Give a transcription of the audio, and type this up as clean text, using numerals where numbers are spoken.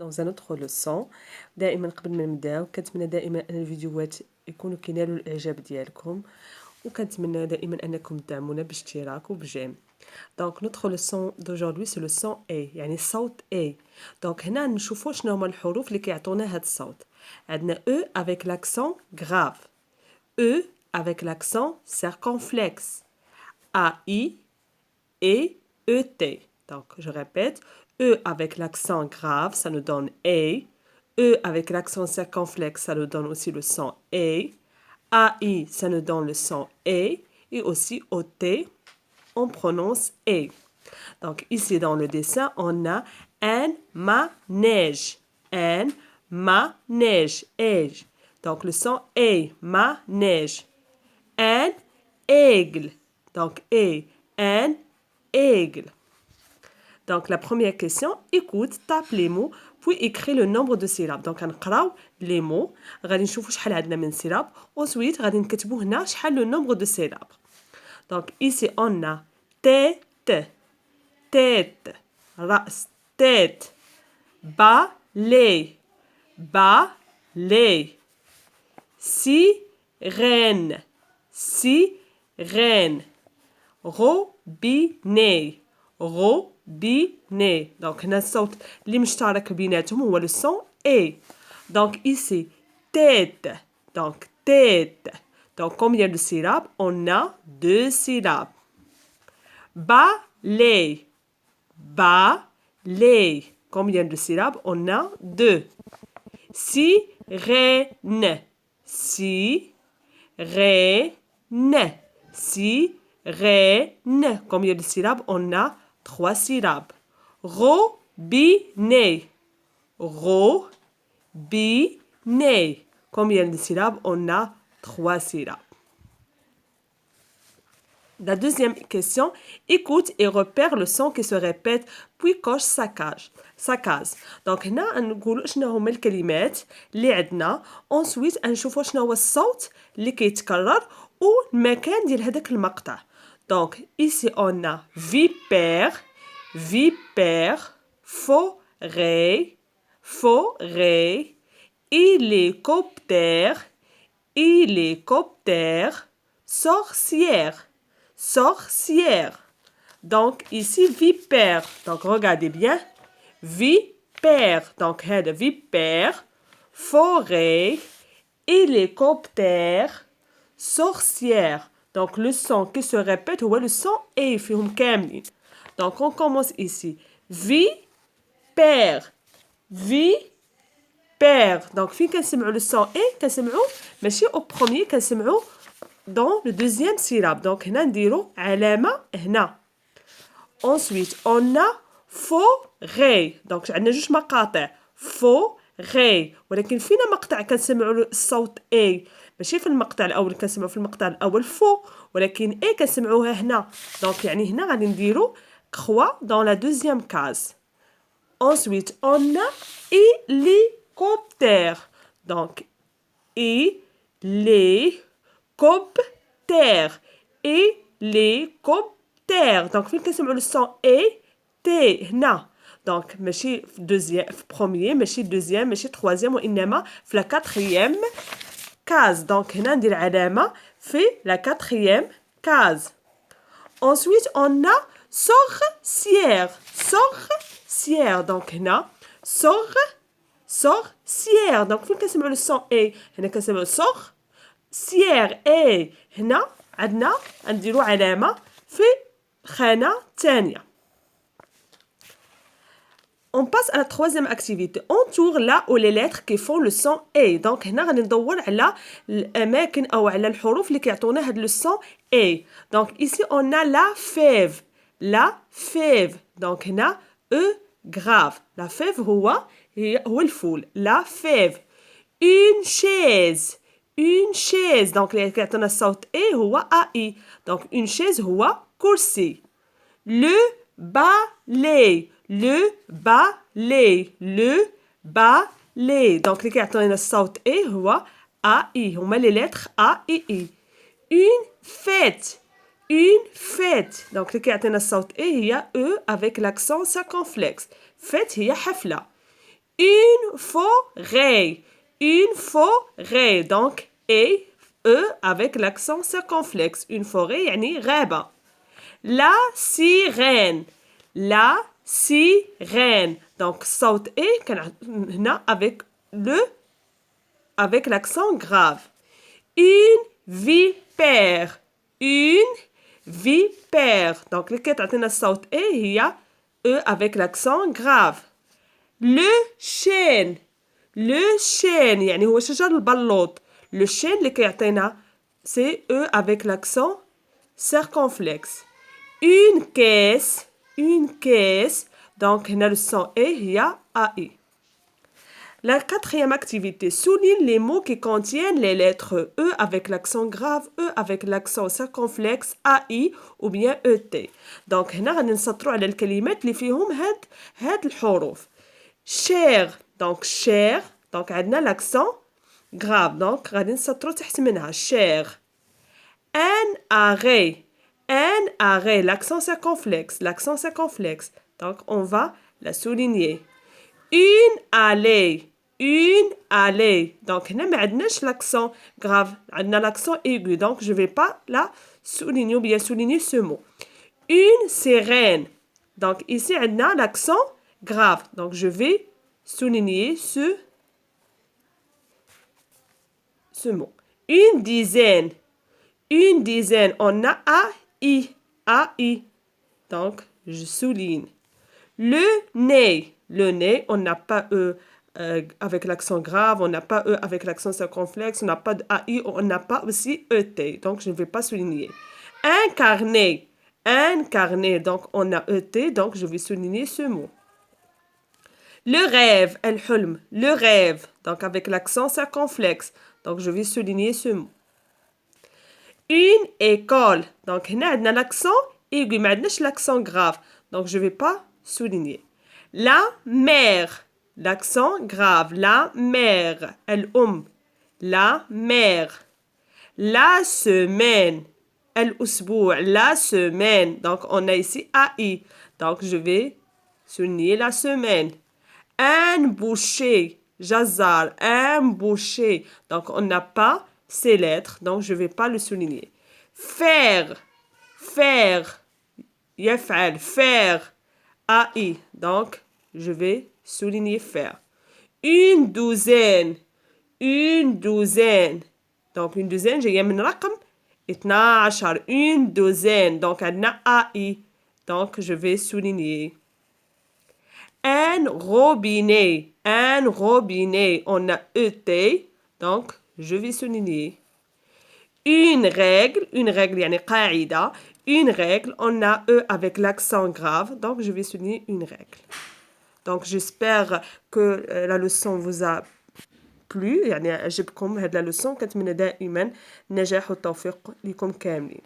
dans un autre leçon. دائما قبل ما نبداو كنتمنى دائما ان الفيديوهات يكونوا كينالوا الاعجاب ديالكم وكنتمنى دائما انكم تدعمونا باشتراك وبجيم. دونك notre leçon d'aujourd'hui c'est le son A يعني الصوت A. دونك هنا نشوفوا شنو هما الحروف اللي كيعطونا هذا الصوت. عندنا E avec l'accent grave, E avec l'accent circonflexe, AI et ET. Donc je répète, E avec l'accent grave, ça nous donne A. E avec l'accent circonflexe, ça nous donne aussi le son A. AI, ça nous donne le son A. Et aussi OT, on prononce A. Donc ici dans le dessin, on a un manège. Un manège. Age. Donc le son A, manège. Un aigle. Donc un aigle. Donc la première question, écoute, tape les mots, puis écris le nombre de syllabes. Donc غنقراو les mots, غادي نشوفوا شحال عندنا من syllabes. Ensuite, غادي نكتبوا هنا شحال le nombre de syllabes. Donc ici on a tête, tête, رأس, tête, balai, balai, sirène, sirène, robinet, robinet. Donc هنا الصوت اللي مشترك بيناتهم هو le son A. Donc ici tête. Donc tête. Donc combien de syllabes? On a 2 syllabes. Balai. Balai. Combien de syllabes? On a 2. Sirène. Sirène. Sirène. Combien de syllabes? On a 3 syllabes. Robinet. Robinet. Combien de syllabes? On a 3 syllabes. La deuxième question, écoute et repère le son qui se répète puis coche sa case. Donc هنا نقولوا شنو هما الكلمات اللي عندنا. ensuite نشوفوا شنو هو الصوت اللي كيتكرر والمكان ديال هذاك المقطع. Donc ici on a vipère, vipère, forêt, forêt, hélicoptère, hélicoptère, sorcière, sorcière. Donc ici vipère. Donc regardez bien. Vipère. Donc هذا vipère, forêt, hélicoptère, sorcière. Donc le son qui se répète هو le son A فيهم كاملين. Donc on commence ici. Vipère. Vipère. Donc فين كنسمعوا le son A كنسمعوا ماشي au premier كنسمعوا dans le deuxième syllabe. Donc هنا نديروا علامة هنا. Ensuite on a forêt. Donc عندنا جوج مقاطع. forêt. ولكن فينا مقطع كنسمعوا الصوت A ماشي في المقطع الاول كنسمعوا في المقطع الاول فو ولكن A كنسمعوها هنا. Donc يعني هنا غادي نديروا croix dans la deuxième case. Ensuite on a hélicoptère. Donc hélicoptère. hélicoptère. Donc فين كنسمعوا le son A T هنا. Donc ماشي في deuxième في premier ماشي deuxième ماشي troisième وإنما في la quatrième case. Donc هنا ندير علامة في la quatrième case. Ensuite on a sorcière. sorcière. Donc هنا sorcière. Donc فين كنسمعوا le son A هنا كنسمعوا sorcière A. هنا عندنا نديروا علامة في خانة تانية. On passe à la troisième activité. Entoure là où les lettres qui font le son A. Donc هنا غادي ندور على الأماكن أو على الحروف اللي كيعطونا هاد le son A. Donc ici on a la fève. La fève. Donc هنا E grave. La fève هو الفول. La fève. Une chaise. Une chaise. Donc اللي كيعطينا الصوت A هو AI. Donc une chaise هو كرسي. Le balai. Le balai. Le balai. Donc اللي كيعطينا الصوت A هو AI. هما les lettres A et I. Une fête. Une fête. Donc اللي كيعطينا الصوت A هي E avec l'accent circonflexe. fête هي حفلة. Une forêt. Une forêt. Donc, et, E avec l'accent circonflexe. Une forêt, يعني غابة. La sirène. La sirène. Donc, صوت E كان هنا avec l'accent grave. Une vipère. Une vipère. Donc, اللي كتعطينا الصوت E هي E avec l'accent grave. Le chêne. Le chêne يعني هو شجر البلوط. Le chêne اللي كيعطينا c'est E avec l'accent circonflexe. Une caisse. Une caisse. Donc, هنا le son E هي AI. La quatrième activité, souligne les mots qui contiennent les lettres E avec l'accent grave, E avec l'accent circonflexe, AI ou bien ET. Donc, هنا غادي نسطروا على الكلمات اللي فيهم هاد الحروف. Cher, donc cher, donc عندنا l'accent grave, donc غادي نسطروا تحت منها cher. Un arrêt, l'accent circonflexe, donc on va la souligner. Une allée, donc هنا ما عندناش l'accent grave, عندنا l'accent aigu, donc je vais pas la souligner ou bien souligner ce mot. Une sirène, donc ici عندنا l'accent grave, donc je vais souligner ce mot. Une dizaine, on a AI, donc je souligne. Le nez, on n'a pas E avec l'accent grave, on n'a pas E avec l'accent circonflexe, on n'a pas de AI, on n'a pas aussi ET, donc je ne vais pas souligner. Un carnet, donc on a ET, donc je vais souligner ce mot. Le rêve, le rêve, donc avec l'accent circonflexe, donc je vais souligner ce mot. Une école, donc on a l'accent aigu, mais on a l'accent grave, donc je ne vais pas souligner. La mère, l'accent grave, la mère, la mère. La semaine, la semaine, donc on a ici AI, donc je vais souligner la semaine. Un boucher, jazar, un boucher, donc on n'a pas ces lettres, donc je ne vais pas le souligner. Faire, يفعل, faire, AI, donc je vais souligner faire. Une douzaine, donc une douzaine جاية من رقم 12, une douzaine, donc عندنا AI, donc je vais souligner. Un robinet, on a ET, donc je vais souligner. Une règle يعني قاعدة, une règle, on a E avec l'accent grave, donc je vais souligner une règle. Donc j'espère que la leçon vous a plu, يعني عجبكم هاد la leçon. كنتمنى دائما النجاح والتوفيق لكم كاملين.